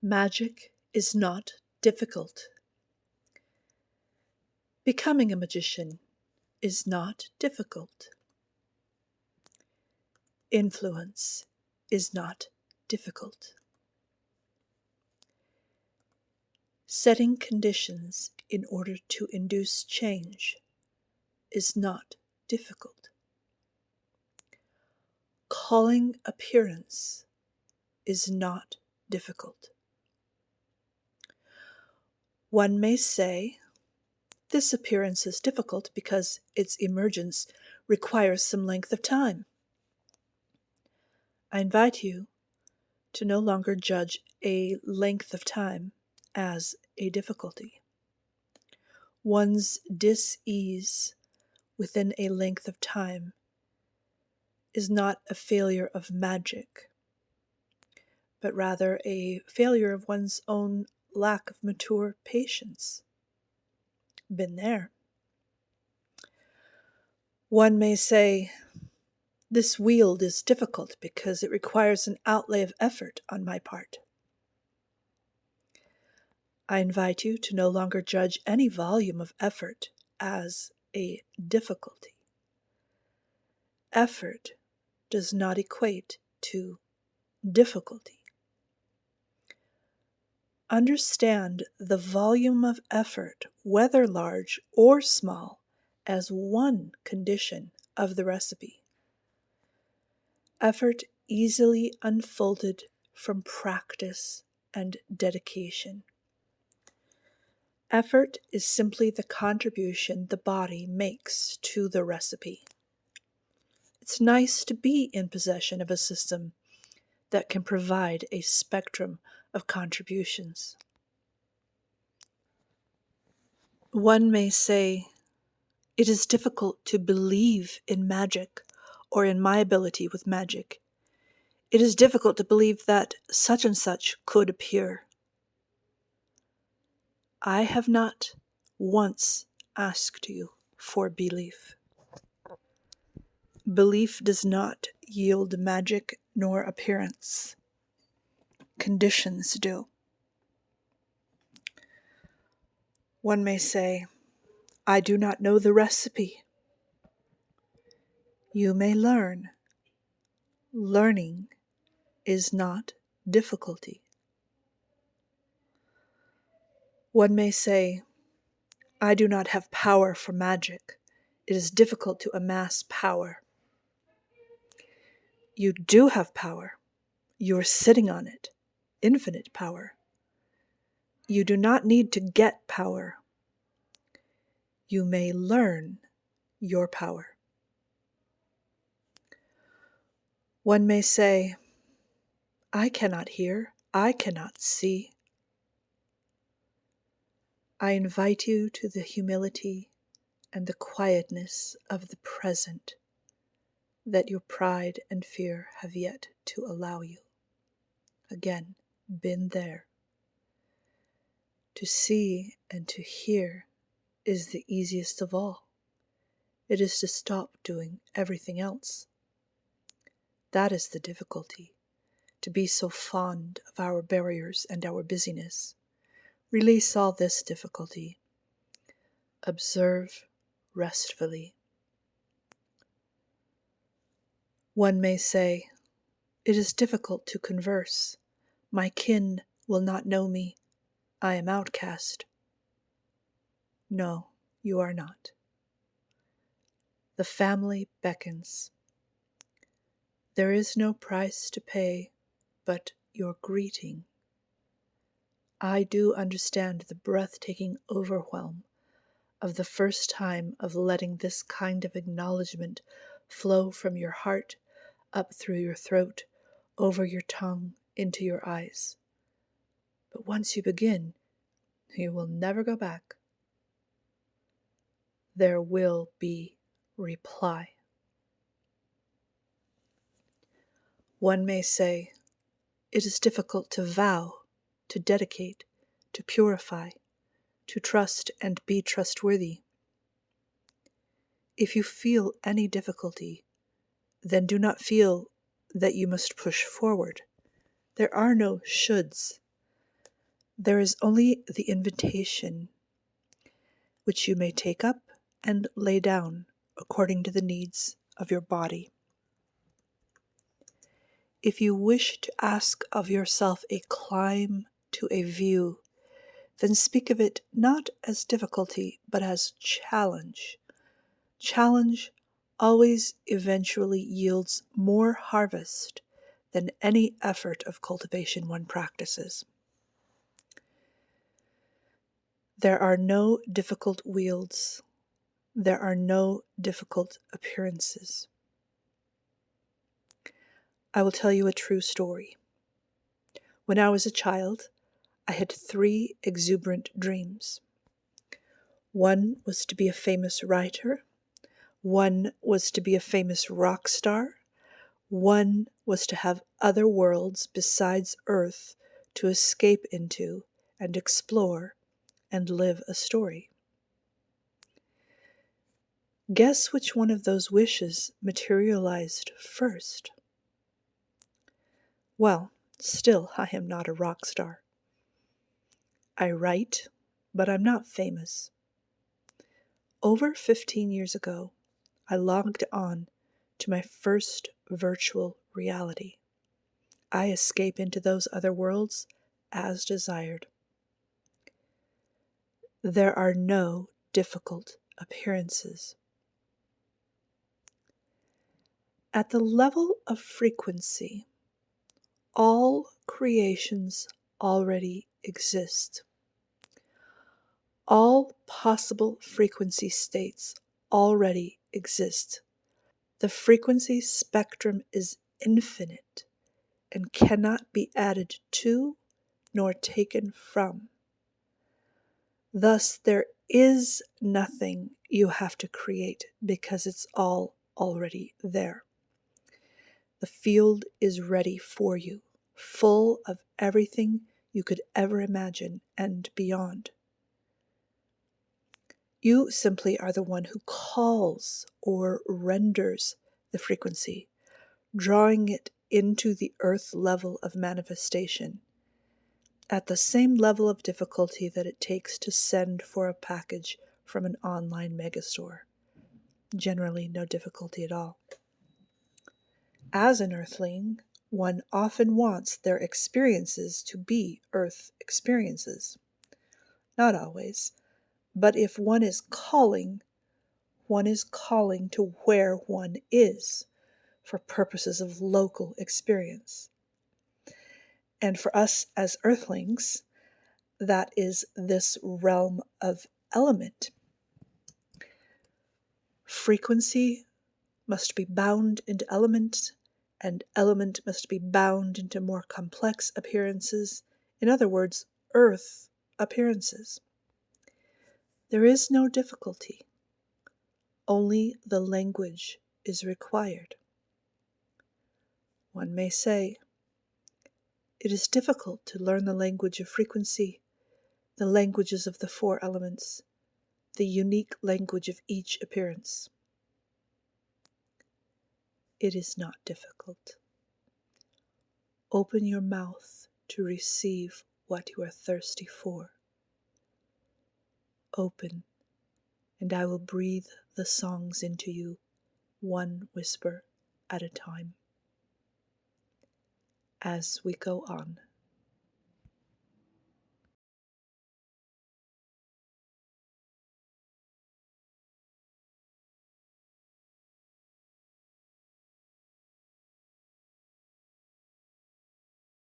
Magic is not difficult. Becoming a magician is not difficult. Influence is not difficult. Setting conditions in order to induce change is not difficult. Calling appearance is not difficult. One may say, this appearance is difficult because its emergence requires some length of time. I invite you to no longer judge a length of time as a difficulty. One's dis-ease within a length of time is not a failure of magic, but rather a failure of one's own lack of mature patience. Been there. One may say, this wield is difficult because it requires an outlay of effort on my part. I invite you to no longer judge any volume of effort as a difficulty. Effort does not equate to difficulty. Understand the volume of effort, whether large or small, as one condition of the recipe. Effort easily unfolded from practice and dedication. Effort is simply the contribution the body makes to the recipe. It's nice to be in possession of a system that can provide a spectrum of contributions. One may say, it is difficult to believe in magic or in my ability with magic. It is difficult to believe that such and such could appear. I have not once asked you for belief. Belief does not yield magic nor appearance. Conditions do. One may say, I do not know the recipe. You may learn. Learning is not difficulty. One may say, I do not have power for magic. It is difficult to amass power. You do have power. You are sitting on it. Infinite power. You do not need to get power. You may learn your power. One may say, I cannot hear. I cannot see. I invite you to the humility and the quietness of the present that your pride and fear have yet to allow you. Again, been there. To see and to hear is the easiest of all. It is to stop doing everything else. That is the difficulty, to be so fond of our barriers and our busyness. Release all this difficulty. Observe restfully. One may say, it is difficult to converse. My kin will not know me. I am outcast. No, you are not. The family beckons. There is no price to pay but your greeting. I do understand the breathtaking overwhelm of the first time of letting this kind of acknowledgement flow from your heart, up through your throat, over your tongue, into your eyes. But once you begin, you will never go back. There will be reply. One may say, it is difficult to vow, to dedicate, to purify, to trust and be trustworthy. If you feel any difficulty, then do not feel that you must push forward. There are no shoulds. There is only the invitation, which you may take up and lay down according to the needs of your body. If you wish to ask of yourself a climb to a view, then speak of it not as difficulty, but as challenge. Challenge always eventually yields more harvest than any effort of cultivation one practices. There are no difficult wields. There are no difficult appearances. I will tell you a true story. When I was a child, I had 3 exuberant dreams. One was to be a famous writer. One was to be a famous rock star. One was to have other worlds besides Earth to escape into and explore and live a story. Guess which one of those wishes materialized first? Well, still, I am not a rock star. I write, but I'm not famous. Over 15 years ago, I logged on to my first virtual reality. I escape into those other worlds as desired. There are no difficult appearances. At the level of frequency, all creations already exist. All possible frequency states already exist. The frequency spectrum is infinite and cannot be added to nor taken from. Thus, there is nothing you have to create because it's all already there. The field is ready for you, full of everything you could ever imagine and beyond. You simply are the one who calls or renders the frequency, drawing it into the earth level of manifestation, at the same level of difficulty that it takes to send for a package from an online megastore. Generally, no difficulty at all. As an earthling, one often wants their experiences to be earth experiences. Not always, but if one is calling to where one is for purposes of local experience. And for us as earthlings, that is this realm of element. Frequency must be bound into element, and element must be bound into more complex appearances, in other words, earth appearances. There is no difficulty. Only the language is required. One may say, it is difficult to learn the language of frequency, the languages of the 4 elements, the unique language of each appearance. It is not difficult. Open your mouth to receive what you are thirsty for. Open, and I will breathe the songs into you, one whisper at a time. As we go on.